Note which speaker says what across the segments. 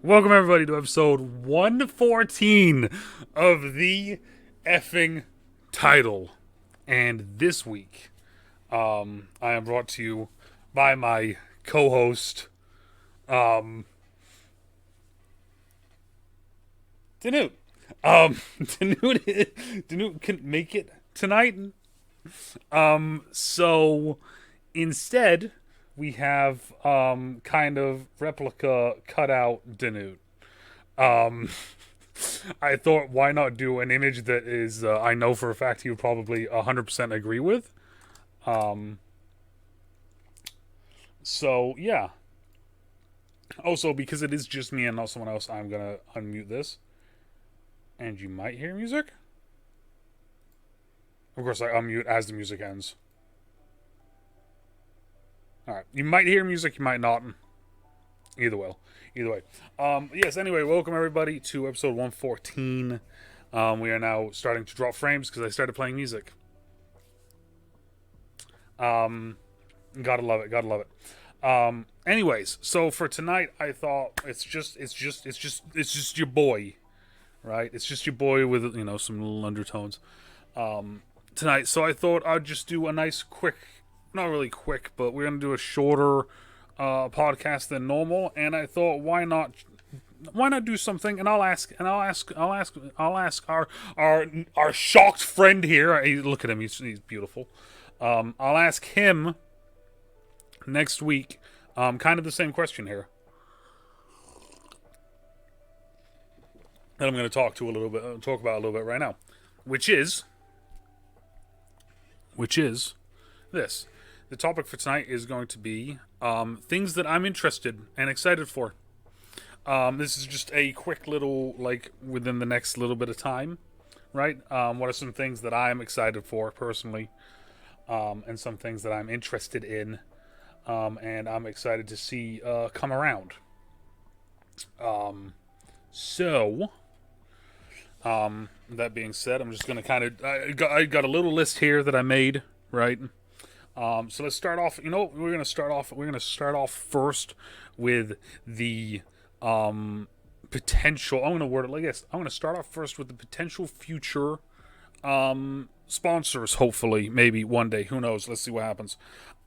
Speaker 1: Welcome everybody to episode 114 of the effing title. And this week, I am brought to you by my co-host, DeNutte. DeNutte couldn't make it tonight. So instead, we have kind of replica cutout DeNutte. I thought, why not do an image that is, I know for a fact you would probably 100% agree with. So, yeah. Also, because it is just me and not someone else, I'm going to unmute this. And you might hear music. Of course, I unmute as the music ends. Alright. You might hear music, you might not. Either way. Yes, anyway, welcome everybody to episode 114. We are now starting to drop frames because I started playing music. Gotta love it. Anyways, so for tonight, I thought it's just your boy, right? It's just your boy with, some little undertones. Tonight, so I thought I'd just do a nice quick, not really quick, but we're gonna do a shorter podcast than normal, and I thought, why not do something? And I'll ask our shocked friend here. Look at him, he's beautiful. I'll ask him next week, kind of the same question here that I'm going to talk about a little bit right now, which is this. The topic for tonight is going to be things that I'm interested and excited for. This is just a quick little, within the next little bit of time, right? What are some things that I'm excited for personally, and some things that I'm interested in, and I'm excited to see come around. That being said, I'm just going to kind of... I got a little list here that I made, right? So let's start off. You know what? We're gonna start off first with the potential. I'm gonna word it like this. I'm gonna start off first with the potential future sponsors. Hopefully, maybe one day. Who knows? Let's see what happens.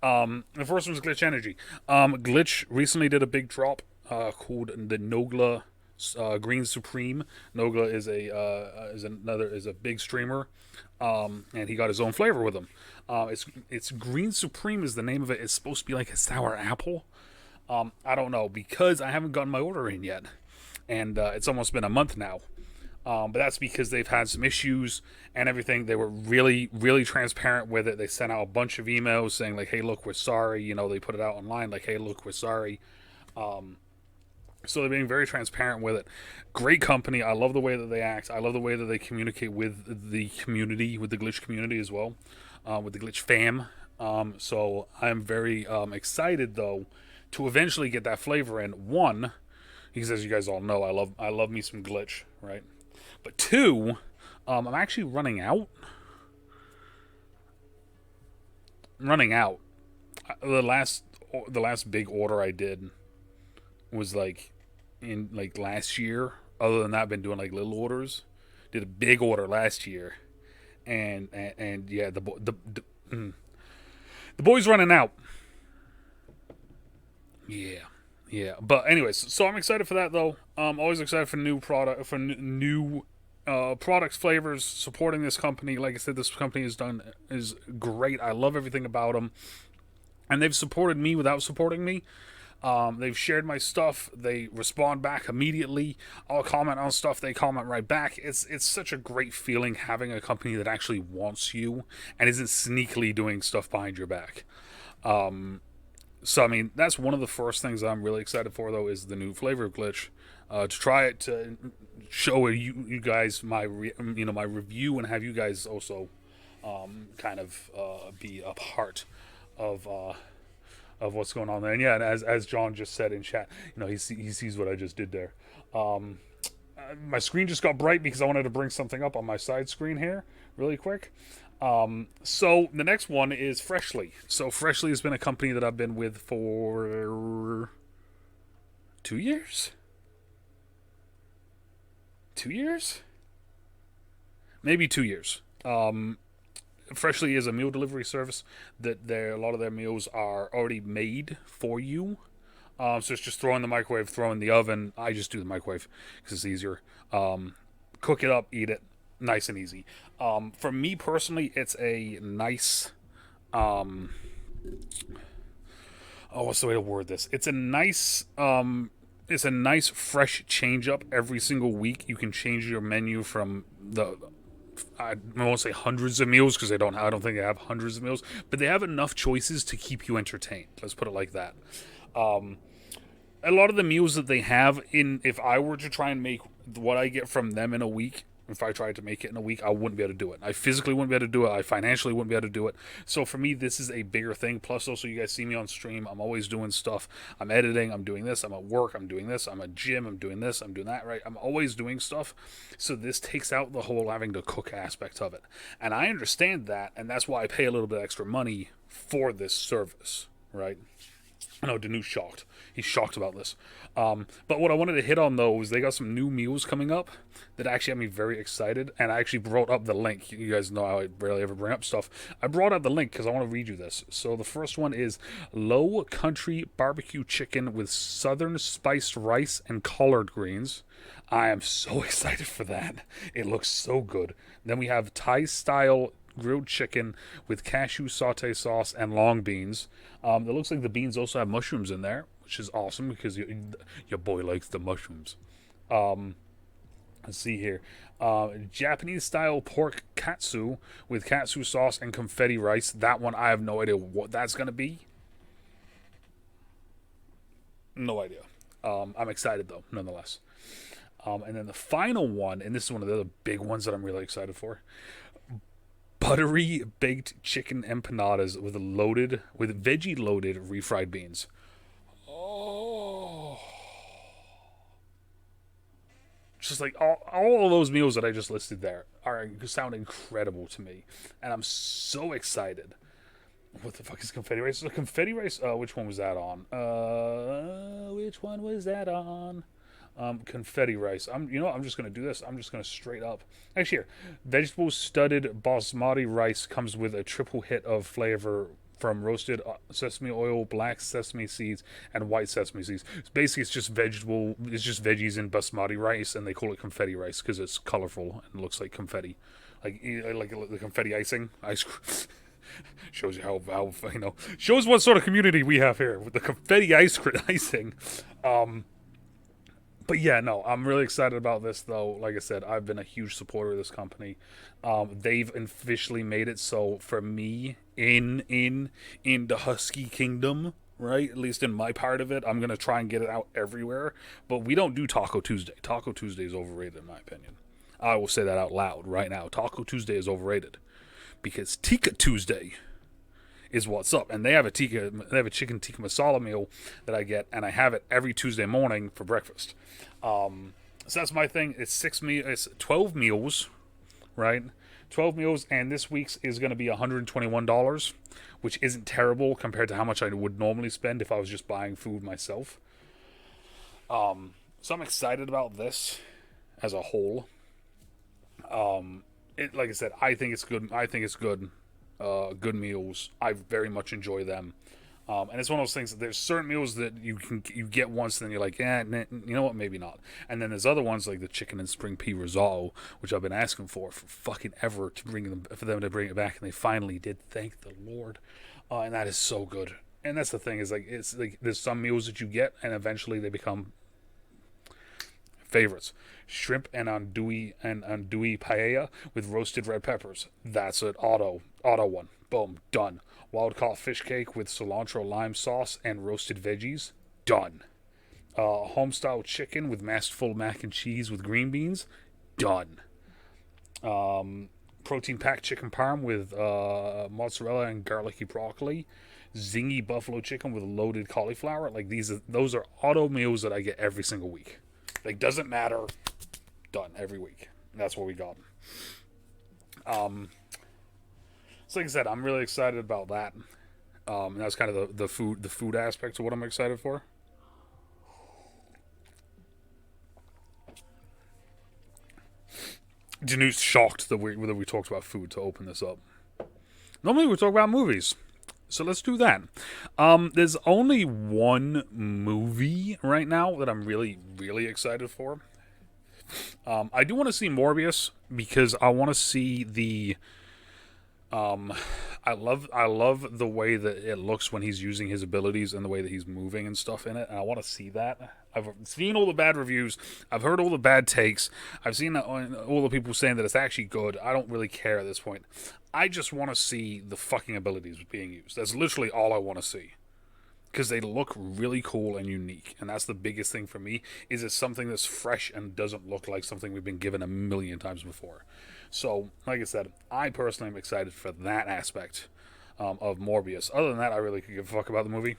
Speaker 1: The first one's Glitch Energy. Glitch recently did a big drop called the Nogla Green Supreme. Nogla is a big streamer, and he got his own flavor with him. It's Green Supreme is the name of it. It's supposed to be like a sour apple. I don't know, because I haven't gotten my order in yet, and it's almost been a month now. But that's because they've had some issues and everything. They were really, really transparent with it. They sent out a bunch of emails saying like, "Hey, look, we're sorry." They put it out online like, "Hey, look, we're sorry." So they're being very transparent with it. Great company. I love the way that they act. I love the way that they communicate with the community, with the Glitch community as well, with the Glitch fam. So I'm very excited though to eventually get that flavor in. One, because as you guys all know, I love me some Glitch, right? But two, I'm actually running out. The last big order I did was in last year. Other than that, I've been doing little orders. Did a big order last year, and yeah, the boy's running out. Yeah. But anyways, so I'm excited for that though. I'm always excited for new new products, flavors, supporting this company. Like I said, this company is great. I love everything about them, and they've supported me without supporting me. They've shared my stuff. They respond back immediately. I'll comment on stuff. They comment right back. It's such a great feeling having a company that actually wants you and isn't sneakily doing stuff behind your back. So, I mean, that's one of the first things I'm really excited for, though, is the new flavor of Glitch. To try it, to show you guys my review, and have you guys also kind of be a part of what's going on there. And yeah, and as John just said in chat, he sees what I just did there. My screen just got bright because I wanted to bring something up on my side screen here really quick. So the next one is Freshly. So Freshly has been a company that I've been with for 2 years. 2 years, maybe 2 years. Freshly is a meal delivery service that a lot of their meals are already made for you. So it's just throw in the microwave, throw in the oven. I just do the microwave because it's easier. Cook it up, eat it, nice and easy. For me personally, it's a nice. What's the way to word this? It's a nice. It's a nice fresh change up every single week. You can change your menu from the I won't say hundreds of meals because I don't think they have hundreds of meals, but they have enough choices to keep you entertained. Let's put it like that. A lot of the meals that they have if I were to try and make what I get from them in a week, if I tried to make it in a week, I wouldn't be able to do it. I physically wouldn't be able to do it. I financially wouldn't be able to do it. So for me, this is a bigger thing. Plus, also, you guys see me on stream. I'm always doing stuff. I'm editing. I'm doing this. I'm at work. I'm doing this. I'm at gym. I'm doing this. I'm doing that, right? I'm always doing stuff. So this takes out the whole having to cook aspect of it. And I understand that, and that's why I pay a little bit extra money for this service, right? I know DeNutte's shocked. He's shocked about this. But what I wanted to hit on, though, is they got some new meals coming up that actually have me very excited. And I actually brought up the link. You guys know how I rarely ever bring up stuff. I brought up the link because I want to read you this. So the first one is Low Country Barbecue Chicken with Southern Spiced Rice and Collard Greens. I am so excited for that. It looks so good. Then we have Thai-style grilled chicken with cashew saute sauce and long beans. It looks like the beans also have mushrooms in there, which is awesome because your boy likes the mushrooms. Let's see here. Japanese style pork katsu with katsu sauce and confetti rice. That one, I have no idea what that's going to be. No idea. I'm excited, though, nonetheless. And then the final one, and this is one of the other big ones that I'm really excited for. Buttery baked chicken empanadas with veggie loaded refried beans. Oh, just like all of those meals that I just listed there sound incredible to me, and I'm so excited. What the fuck is confetti rice? So confetti rice. Which one was that on? Which one was that on? Confetti rice. I'm just gonna do this. I'm just gonna straight up. Actually, here, vegetable studded basmati rice comes with a triple hit of flavor from roasted sesame oil, black sesame seeds, and white sesame seeds. Basically, it's just vegetable. It's just veggies in basmati rice, and they call it confetti rice because it's colorful and looks like confetti, like the confetti icing. Ice cream. Shows you how shows what sort of community we have here with the confetti icing. But yeah, no, I'm really excited about this, though. Like I said, I've been a huge supporter of this company. They've officially made it so for me in the Husky Kingdom, right? At least in my part of it, I'm gonna try and get it out everywhere. But we don't do Taco Tuesday. Taco Tuesday is overrated, in my opinion. I will say that out loud right now. Taco Tuesday is overrated because Tikka Tuesday is what's up, and they have a chicken tikka masala meal that I get, and I have it every Tuesday morning for breakfast. So that's my thing. It's 12 meals, right? 12 meals, and this week's is going to be $121, which isn't terrible compared to how much I would normally spend if I was just buying food myself. So I'm excited about this as a whole. Like I said, I think it's good. Good meals. I very much enjoy them. And it's one of those things that there's certain meals that you get once, and then you're like, you know what, maybe not. And then there's other ones like the chicken and spring pea risotto, which I've been asking for fucking ever for them to bring it back, and they finally did. Thank the Lord. And that is so good. And that's the thing is it's like there's some meals that you get, and eventually they become favorites. Shrimp and andouille paella with roasted red peppers. That's an auto one. Boom, done. Wild caught fish cake with cilantro lime sauce and roasted veggies. Done. Homestyle chicken with full mac and cheese with green beans. Done. Protein packed chicken parm with mozzarella and garlicky broccoli. Zingy buffalo chicken with loaded cauliflower. Like those are auto meals that I get every single week. Like, doesn't matter. Done every week. That's what we got. So like I said, I'm really excited about that. And that's kind of the food aspect of what I'm excited for. DeNutte's shocked that we talked about food to open this up. Normally we talk about movies. So let's do that. There's only one movie right now that I'm really, really excited for. I do want to see Morbius because I want to see the. I love the way that it looks when he's using his abilities and the way that he's moving and stuff in it, and I want to see that. I've seen all the bad reviews. I've heard all the bad takes. I've seen all the people saying that it's actually good. I don't really care at this point. I just want to see the fucking abilities being used. That's literally all I want to see. Because they look really cool and unique. And that's the biggest thing for me, is it's something that's fresh and doesn't look like something we've been given a million times before. So, like I said, I personally am excited for that aspect of Morbius. Other than that, I really could give a fuck about the movie.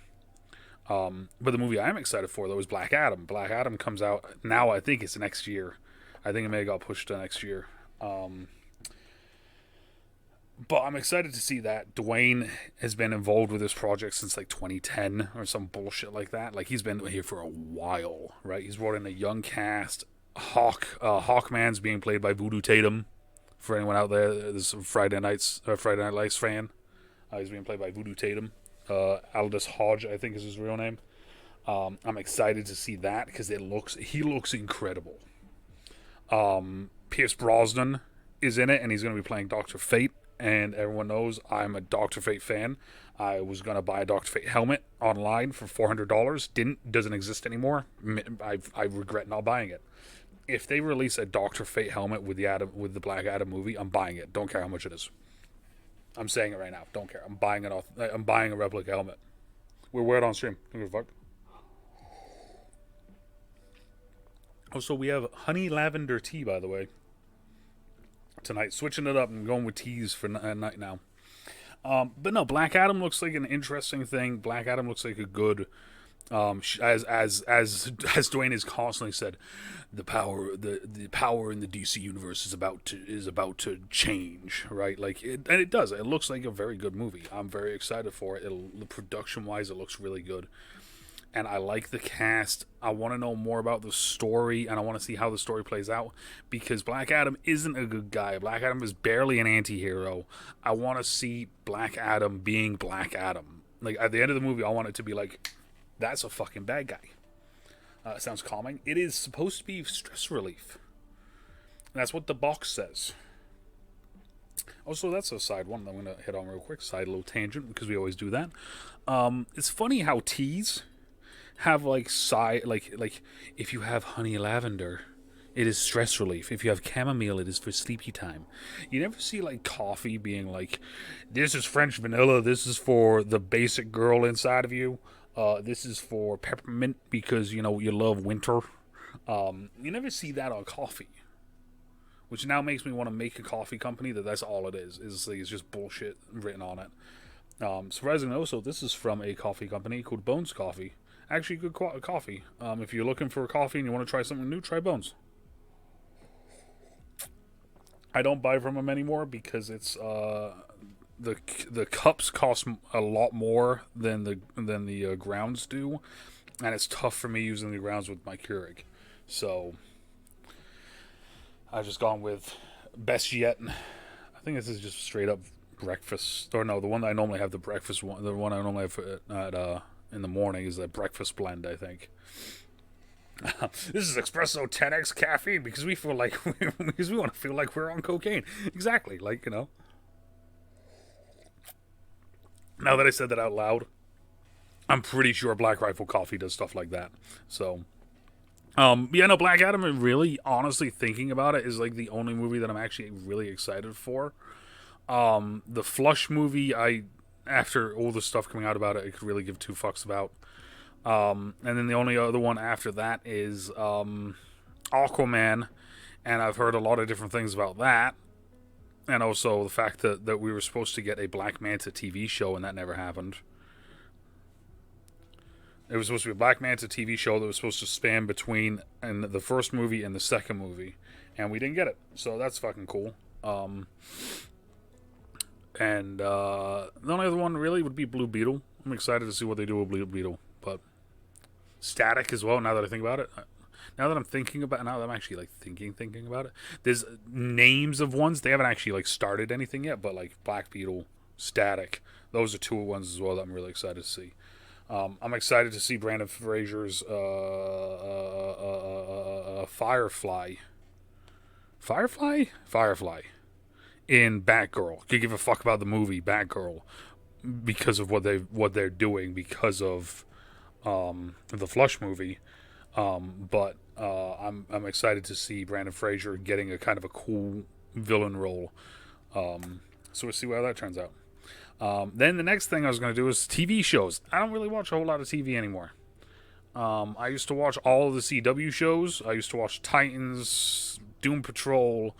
Speaker 1: But the movie I'm excited for, though, is Black Adam. Black Adam comes out now, I think it's next year. I think it may have got pushed to next year. But I'm excited to see that. Dwayne has been involved with this project since like 2010 or some bullshit like that. Like, he's been here for a while, right? He's brought in a young cast. Hawkman's being played by Voodoo Tatum. For anyone out there, this is Friday Night Lights fan. He's being played by Voodoo Tatum. Aldous Hodge, I think, is his real name. I'm excited to see that because he looks incredible. Pierce Brosnan is in it, and he's going to be playing Dr. Fate. And everyone knows I'm a Dr. Fate fan. I was going to buy a Dr. Fate helmet online for $400. Doesn't exist anymore. I regret not buying it. If they release a Dr. Fate helmet with the Black Adam movie, I'm buying it. Don't care how much it is. I'm saying it right now. Don't care. I'm buying a replica helmet. We'll wear it on stream. Don't give a fuck. Also, we have honey lavender tea, by the way. Tonight, switching it up and going with teas for night now. But no, Black Adam looks like an interesting thing. Black Adam looks like a good, as Dwayne has constantly said, the power in the DC universe is about to change, right? Like and it does. It looks like a very good movie. I'm very excited for it. Production wise, it looks really good. And I like the cast. I want to know more about the story, and I want to see how the story plays out, because Black Adam isn't a good guy. Black Adam is barely an anti-hero. I want to see Black Adam being Black Adam. Like, at the end of the movie, I want it to be like, that's a fucking bad guy. It sounds calming. It is supposed to be stress relief. And that's what the box says. Also, that's a side one that I'm going to hit on real quick. Side little tangent, because we always do that. It's funny how teas have like if you have honey lavender, it is stress relief. If you have chamomile, it is for sleepy time. You never see like coffee being like, this is French vanilla, this is for the basic girl inside of you, this is for peppermint because you love winter. You never see that on coffee, which now makes me want to make a coffee company that's all it is it's just bullshit written on it. Surprisingly, also, this is from a coffee company called Bones Coffee. Actually, good coffee. If you're looking for a coffee and you want to try something new, try Bones. I don't buy from them anymore because it's the cups cost a lot more than the grounds do, and it's tough for me using the grounds with my Keurig. So I've just gone with Best Yet. I think this is just straight up breakfast. Or no, the one that I normally have, the breakfast one. The one I normally have at in the morning is a breakfast blend, I think. This is espresso 10x caffeine because we feel like because we want to feel like we're on cocaine. Exactly, like, Now that I said that out loud, I'm pretty sure Black Rifle Coffee does stuff like that. So, Black Adam, really, honestly, thinking about it, is like the only movie that I'm actually really excited for. The Flush movie, after all the stuff coming out about it, I could really give two fucks about. And then the only other one after that is Aquaman, and I've heard a lot of different things about that. And also the fact that we were supposed to get a Black Manta TV show, and that never happened. It was supposed to be a Black Manta TV show that was supposed to span between the first movie and the second movie, and we didn't get it. So that's fucking cool. And the only other one really would be Blue Beetle. I'm excited to see what they do with Blue Beetle. But Static as well, now that I think about it. now that I'm actually like thinking about it, there's names of ones they haven't actually like started anything yet, but like Black Beetle, Static, those are two ones as well that I'm really excited to see. I'm excited to see Brandon Fraser's Firefly in Batgirl. Could give a fuck about the movie Batgirl because of what they're doing because of the Flush movie. But I'm excited to see Brandon Fraser getting a kind of a cool villain role. So we'll see how that turns out. Then the next thing I was going to do is TV shows. I don't really watch a whole lot of TV anymore. I used to watch all of the CW shows. I used to watch Titans, Doom Patrol,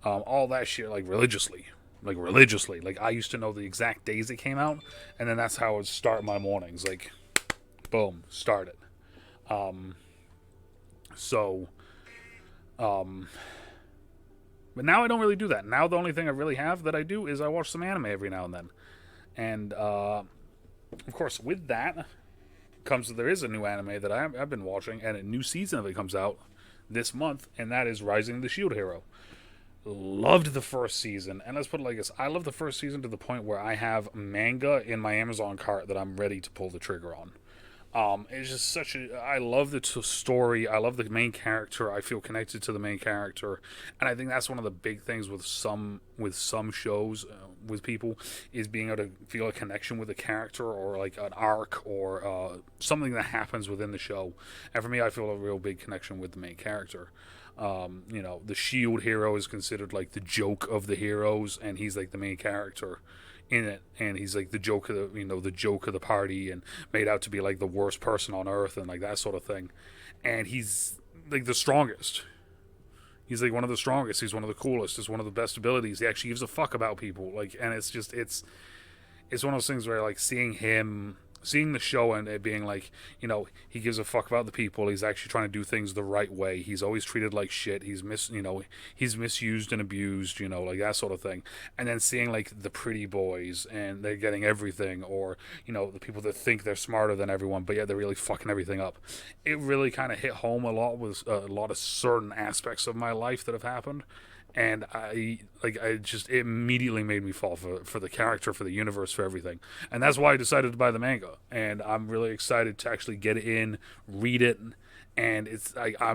Speaker 1: all that shit like religiously. Like I used to know the exact days it came out, and then that's how I would start my mornings. Like, boom, start it. So, but now I don't really do that. Now the only thing I really have that I do is I watch some anime every now and then. And, of course, with that comes there is a new anime that I've been watching, and a new season of it comes out this month, and that is Rising the Shield Hero. Loved the first season, and let's put it like this. I love the first season to the point where I have manga in my Amazon cart that I'm ready to pull the trigger on. It's just such a. I love the story. I love the main character. I feel connected to the main character, and I think that's one of the big things with some shows with people is being able to feel a connection with a character or like an arc or something that happens within the show. And for me, I feel a real big connection with the main character. The Shield hero is considered like the joke of the heroes, and he's like the main character in it, and he's like the joke of the joke of the party, and made out to be like the worst person on earth and like that sort of thing. And he's like the strongest. He's like one of the strongest. He's one of the coolest. He's one of the best abilities. He actually gives a fuck about people. Like, and it's one of those things where like seeing the show and it being like, he gives a fuck about the people. He's actually trying to do things the right way. He's always treated like shit. He's misused and abused, like that sort of thing. And then seeing like the pretty boys and they're getting everything, or, the people that think they're smarter than everyone, but yet they're really fucking everything up. It really kind of hit home a lot with a lot of certain aspects of my life that have happened. And it just immediately made me fall for the character, for the universe, for everything. And that's why I decided to buy the manga. And I'm really excited to actually get it in, read it, and it's like I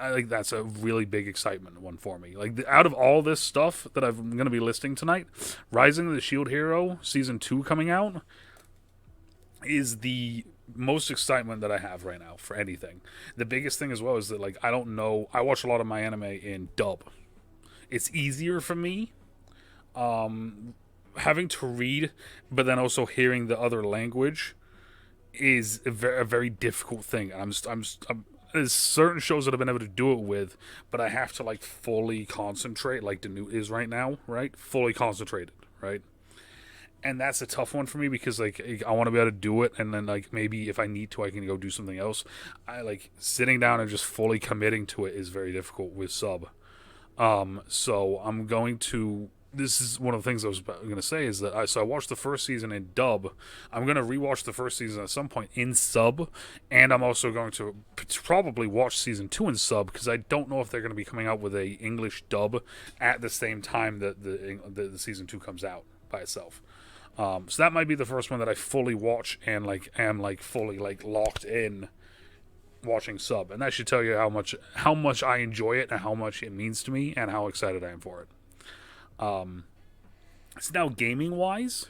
Speaker 1: like that's a really big excitement one for me. Like out of all this stuff that I'm going to be listing tonight, Rising of the Shield Hero season 2 coming out is the most excitement that I have right now for anything. The biggest thing as well is that like I don't know. I watch a lot of my anime in dub. It's easier for me having to read, but then also hearing the other language is a very difficult thing. There's certain shows that I've been able to do it with, but I have to like fully concentrate, like DeNutte is right now, right? Fully concentrated, right? And that's a tough one for me because like I want to be able to do it, and then like maybe if I need to, I can go do something else. I like sitting down and just fully committing to it is very difficult with sub. So I'm going to. This is one of the things I was going to say is that I watched the first season in dub. I'm going to rewatch the first season at some point in sub, and I'm also going to probably watch season 2 in sub because I don't know if they're going to be coming out with a English dub at the same time that the season 2 comes out by itself. So that might be the first one that I fully watch and like am like fully like locked in watching sub, and that should tell you how much I enjoy it and how much it means to me and how excited I am for it. So now gaming wise,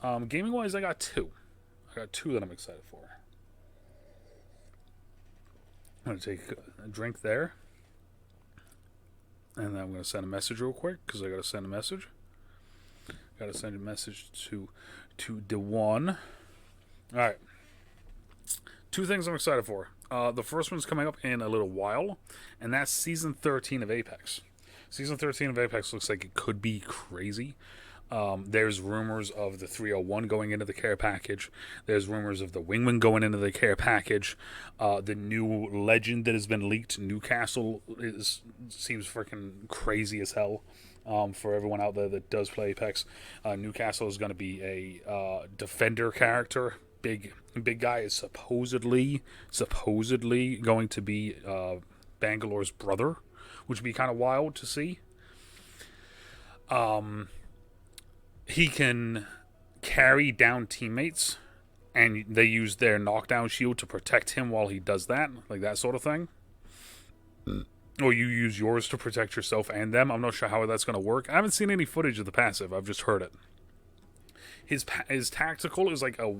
Speaker 1: I got two that I'm excited for. I'm going to take a drink there, and then I'm going to send a message real quick because I got to send a message. Got to send a message to the one. All right, two things I'm excited for. The first one's coming up in a little while, and that's Season 13 of Apex. Season 13 of Apex looks like it could be crazy. There's rumors of the 301 going into the care package. There's rumors of the Wingman going into the care package. The new legend that has been leaked, Newcastle, seems freaking crazy as hell. For everyone out there that does play Apex, Newcastle is going to be a defender character big guy is supposedly going to be Bangalore's brother, which would be kind of wild to see. He can carry down teammates, and they use their knockdown shield to protect him while he does that, like that sort of thing. Or you use yours to protect yourself and them. I'm not sure how that's going to work. I haven't seen any footage of the passive. I've just heard it. His tactical is like a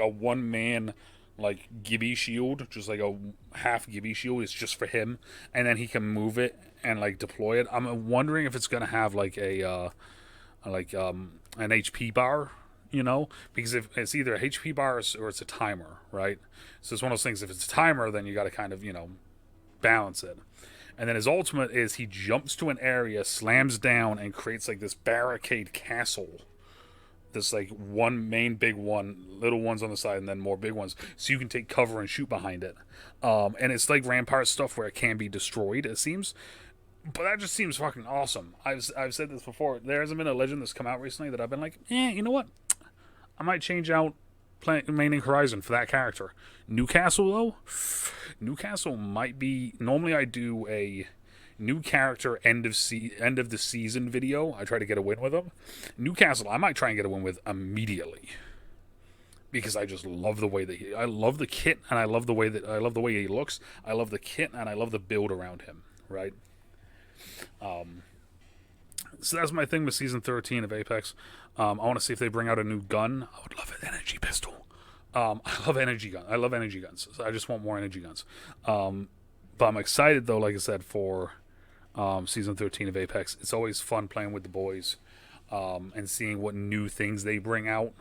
Speaker 1: one man like Gibby shield, just like a half Gibby shield. It's just for him, and then he can move it and like deploy it. I'm wondering if it's going to have like an HP bar, because if it's either a HP bar or it's a timer, right? So it's one of those things. If it's a timer, then you got to kind of balance it. And then his ultimate is he jumps to an area, slams down, and creates like this barricade castle. This like one main big one, little ones on the side, and then more big ones, so you can take cover and shoot behind it. And it's like Rampart stuff where it can be destroyed, it seems. But that just seems fucking awesome. I've said this before. There hasn't been a legend that's come out recently that I've been like, you know what? I might change out Maining Horizon for that character. Newcastle, though? Newcastle might be... Normally I do a new character end of the season video. I try to get a win with them. Newcastle, I might try and get a win with immediately. Because I just love the way that I love the kit, and I love the way he looks. I love the kit, and I love the build around him, right? So that's my thing with Season 13 of Apex. I want to see if they bring out a new gun. I would love an energy pistol. I love energy guns. So I just want more energy guns. But I'm excited, though, like I said, for Season 13 of Apex. It's always fun playing with the boys and seeing what new things they bring out.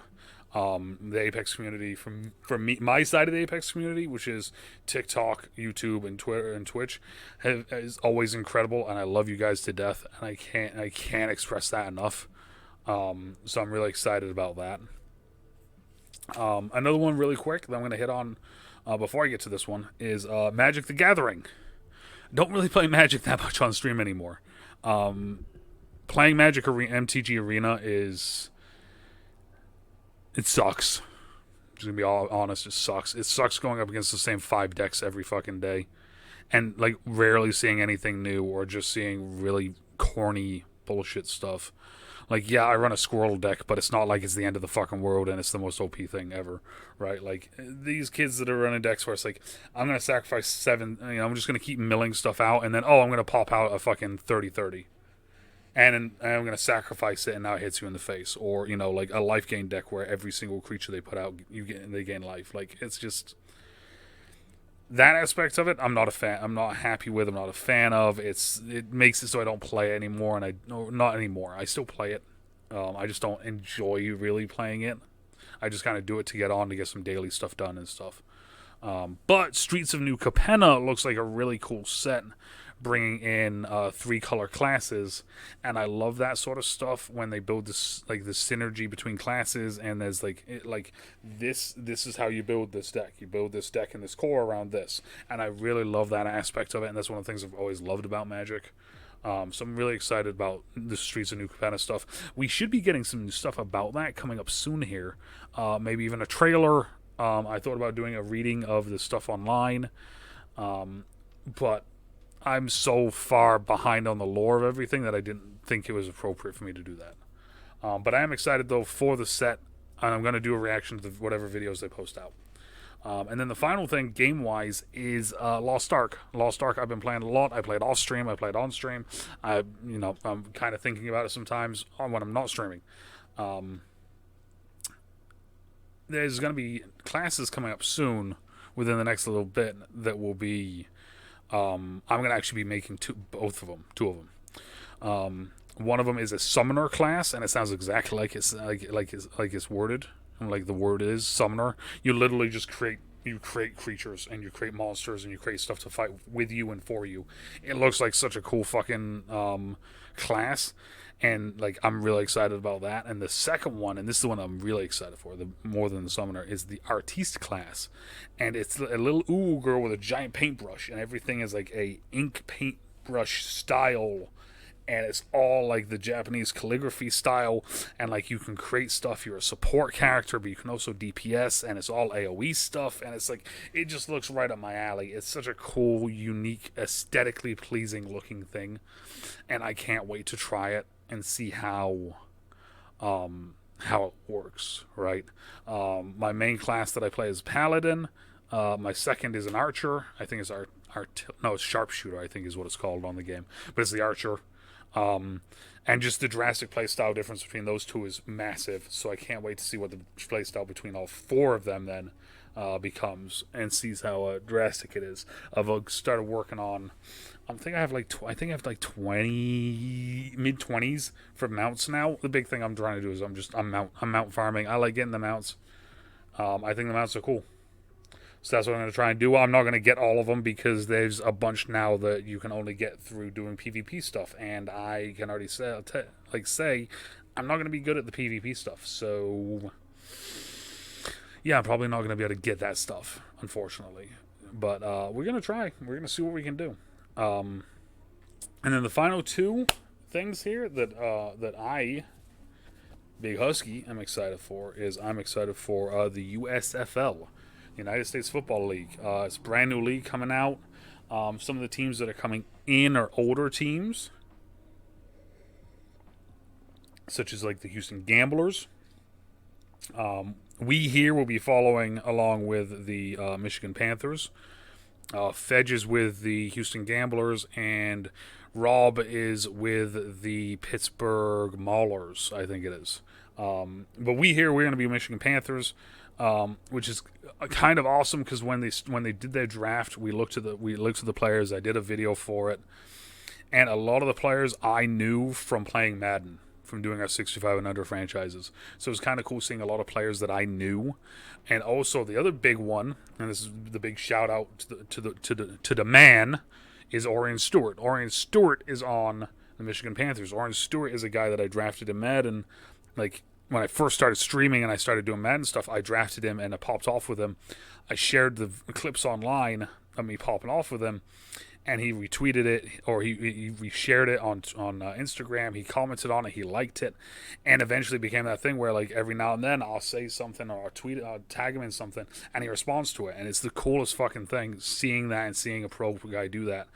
Speaker 1: The Apex community, from me, my side of the Apex community, which is TikTok, YouTube, and Twitter and Twitch, is always incredible, and I love you guys to death, and I can't express that enough. So I'm really excited about that. Another one really quick that I'm going to hit on before I get to this one is Magic the Gathering. Don't really play Magic that much on stream anymore. Playing Magic MTG Arena it sucks. Just gonna be all honest, it sucks. It sucks going up against the same 5 decks every fucking day, and like rarely seeing anything new or just seeing really corny bullshit stuff. Like, yeah, I run a Squirrel deck, but it's not like it's the end of the fucking world and it's the most OP thing ever, right? Like, these kids that are running decks where it's like, I'm going to sacrifice 7, I'm just going to keep milling stuff out, and then, I'm going to pop out a fucking 30-30. And I'm going to sacrifice it, and now it hits you in the face. Or, like a life gain deck where every single creature they put out, they gain life. Like, it's just... That aspect of it, I'm not a fan. I'm not happy with. I'm not a fan of. It makes it so I don't play it anymore, not anymore. I still play it. I just don't enjoy really playing it. I just kind of do it to get on to get some daily stuff done and stuff. But Streets of New Capenna looks like a really cool set, bringing in 3 color classes, and I love that sort of stuff when they build this, like, the synergy between classes, and there's this is how you build this deck. You build this deck and this core around this, and I really love that aspect of it, and that's one of the things I've always loved about Magic. So I'm really excited about the Streets of New Capenna stuff. We should be getting some new stuff about that coming up soon here. Maybe even a trailer. I thought about doing a reading of the stuff online, but I'm so far behind on the lore of everything that I didn't think it was appropriate for me to do that. But I am excited, though, for the set, and I'm going to do a reaction to whatever videos they post out. And then the final thing, game-wise, is Lost Ark. Lost Ark I've been playing a lot. I played off-stream. I played on-stream. I'm kind of thinking about it sometimes when I'm not streaming. There's going to be classes coming up soon within the next little bit that will be... I'm going to actually be making two of them. One of them is a summoner class, and it sounds exactly like it's worded. Like the word is summoner. You literally just create creatures, and you create monsters, and you create stuff to fight with you and for you. It looks like such a cool fucking class, and like I'm really excited about that. And the second one, and this is the one I'm really excited for, more than the summoner, is the Artiste Class, and it's a little girl with a giant paintbrush, and everything is like a ink paintbrush style. and it's all like the Japanese calligraphy style, and like you can create stuff. You're a support character, but you can also DPS, and it's all AoE stuff, and it's like it just looks right up my alley. It's such a cool, unique, aesthetically pleasing looking thing, and I can't wait to try it and see how it works. Right, my main class that I play is Paladin. My second is an archer. I think it's it's sharpshooter. I think is what it's called on the game, but it's the archer. And just the drastic playstyle difference between those two is massive. So I can't wait to see what the playstyle between all four of them then becomes, and sees how drastic it is. I've started working on. I think I have like 20 mid-20s for mounts now. The big thing I'm trying to do is I'm mount farming. I like getting the mounts. I think the mounts are cool. So that's what I'm going to try and do. I'm not going to get all of them because there's a bunch now that you can only get through doing PvP stuff, and I can already say I'm not going to be good at the PvP stuff. So yeah, I'm probably not going to be able to get that stuff, unfortunately. But we're going to try. We're going to see what we can do. And then the final two things here that I, Big Husky, am excited for is I'm excited for the USFL. United States Football League. It's a brand new league coming out. Some of the teams that are coming in are older teams, such as like the Houston Gamblers. We here will be following along with the Michigan Panthers. Fedge is with the Houston Gamblers, and Rob is with the Pittsburgh Maulers, I think it is. But we're going to be Michigan Panthers. Which is kind of awesome because when they did their draft, we looked at the players. I did a video for it, and a lot of the players I knew from playing Madden, from doing our 65 and under franchises. So it was kind of cool seeing a lot of players that I knew, and also the other big one, and this is the big shout out to the man, is Orion Stewart. Orion Stewart is on the Michigan Panthers. Orion Stewart is a guy that I drafted in Madden, like. When I first started streaming and I started doing Madden stuff, I drafted him and I popped off with him. I shared the clips online of me popping off with him, and he retweeted it, or he shared it on Instagram. He commented on it, he liked it, and eventually became that thing where like every now and then I'll say something or I'll tag him in something, and he responds to it, and it's the coolest fucking thing seeing that and seeing a pro guy do that.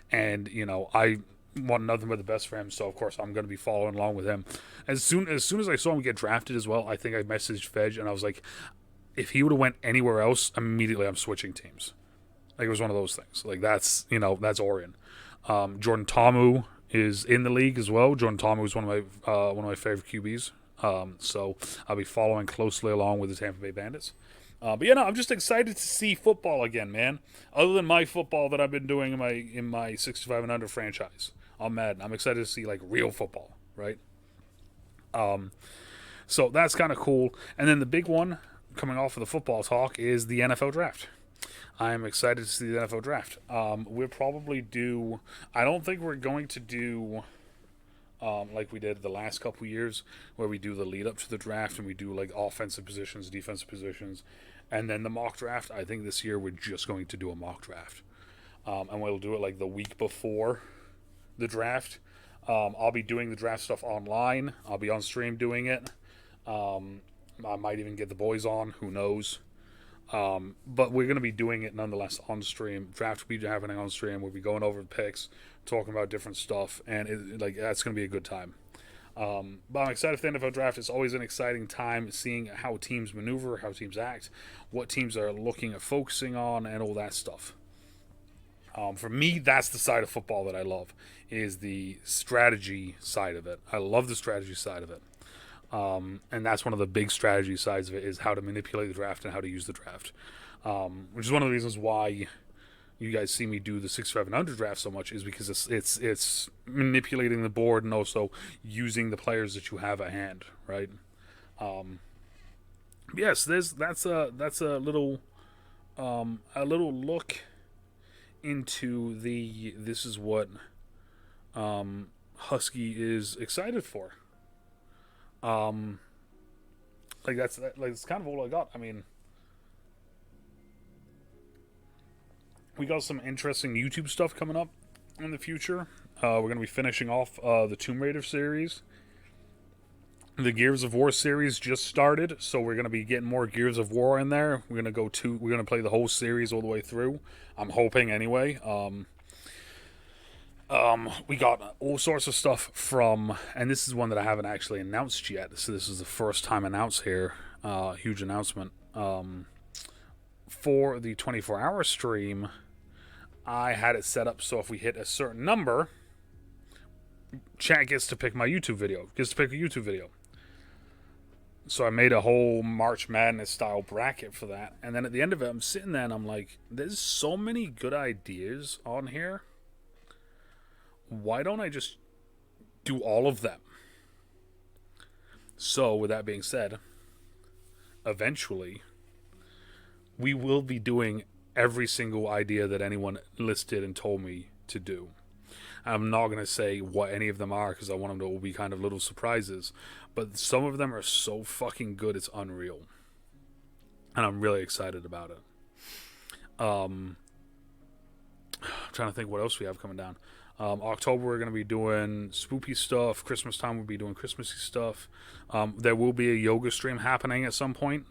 Speaker 1: And I want nothing but the best for him, so of course I'm going to be following along with him. As soon as I saw him get drafted as well, I think I messaged Fedge and I was like, if he would have went anywhere else, immediately I'm switching teams. Like it was one of those things. Like that's Orion. Jordan Ta'amu is in the league as well. Jordan Ta'amu is one of my favorite QBs. So I'll be following closely along with the Tampa Bay Bandits. But I'm just excited to see football again, man. Other than my football that I've been doing in my 65 and under franchise on Madden, I'm excited to see like real football, right? So that's kind of cool. And then the big one coming off of the football talk is the NFL draft. I am excited to see the NFL draft. We'll probably do. I don't think we're going to do. Like we did the last couple years, where we do the lead up to the draft and we do like offensive positions, defensive positions, and then the mock draft. I think this year we're just going to do a mock draft, and we'll do it like the week before the draft. I'll be doing the draft stuff online. I'll be on stream doing it. I might even get the boys on. Who knows? But we're going to be doing it nonetheless on stream. Draft will be happening on stream. We'll be going over the picks, talking about different stuff, and that's going to be a good time. But I'm excited for the NFL draft. It's always an exciting time seeing how teams maneuver, how teams act, what teams are looking at focusing on, and all that stuff. For me, that's the side of football that I love, is the strategy side of it. I love the strategy side of it. And that's one of the big strategy sides of it, is how to manipulate the draft and how to use the draft. Which is one of the reasons why you guys see me do the 65 and under draft so much, is because it's manipulating the board and also using the players that you have at hand, right? Yes, that's a little look into this is what Husky is excited for. That's kind of all I got. I mean, we got some interesting YouTube stuff coming up. in the future. We're going to be finishing off the Tomb Raider series. The Gears of War series just started, so we're going to be getting more Gears of War in there. We're going to play the whole series all the way through. I'm hoping anyway. We got all sorts of stuff from, and this is one that I haven't actually announced yet. So this is the first time announced here. Huge announcement. For the 24-hour stream, I had it set up so if we hit a certain number, chat gets to pick my YouTube video. Gets to pick a YouTube video. So I made a whole March Madness style bracket for that. And then at the end of it, I'm sitting there and I'm like, there's so many good ideas on here. Why don't I just do all of them? So with that being said, eventually we will be doing every single idea that anyone listed and told me to do. I'm not going to say what any of them are because I want them to all be kind of little surprises. But some of them are so fucking good, it's unreal. And I'm really excited about it. I'm trying to think what else we have coming down. October, we're going to be doing spoopy stuff. Christmas time, we'll be doing Christmassy stuff. There will be a yoga stream happening at some point.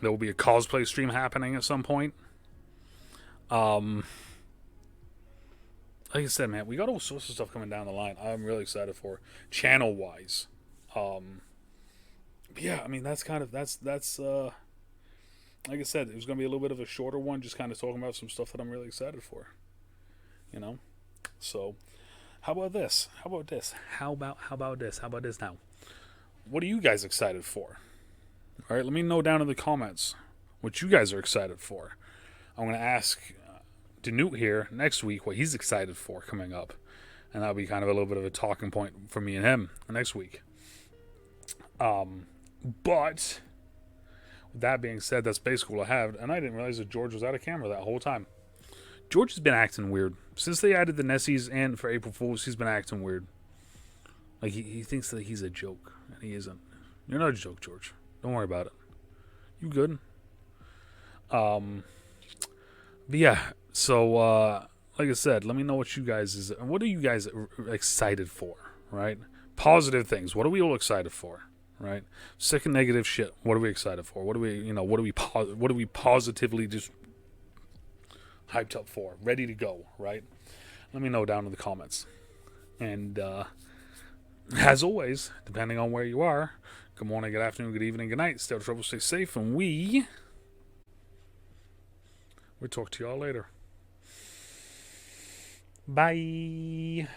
Speaker 1: There will be a cosplay stream happening at some point. Like I said, man, we got all sorts of stuff coming down the line. I'm really excited for channel wise. Yeah, I mean that's like I said, it was gonna be a little bit of a shorter one, just kind of talking about some stuff that I'm really excited for. You know, so how about this? How about this? How about this now? What are you guys excited for? All right, let me know down in the comments what you guys are excited for. I'm gonna ask DeNutte here next week what he's excited for coming up, and that'll be kind of a little bit of a talking point for me and him next week. But with that being said, that's basically what I have, and I didn't realize that George was out of camera that whole time. George has been acting weird since they added the Nessies and for April Fools. He's been acting weird, like he thinks that he's a joke, and he isn't. You're not a joke, George. Don't worry about it. You good? But yeah. So, like I said, let me know what what are you guys excited for, right? Positive things. What are we all excited for, right? Sick and negative shit. What are we excited for? What are we positively just hyped up for? Ready to go, right? Let me know down in the comments. And, as always, depending on where you are, good morning, good afternoon, good evening, good night. Stay out of trouble, stay safe, and we'll talk to y'all later. Bye.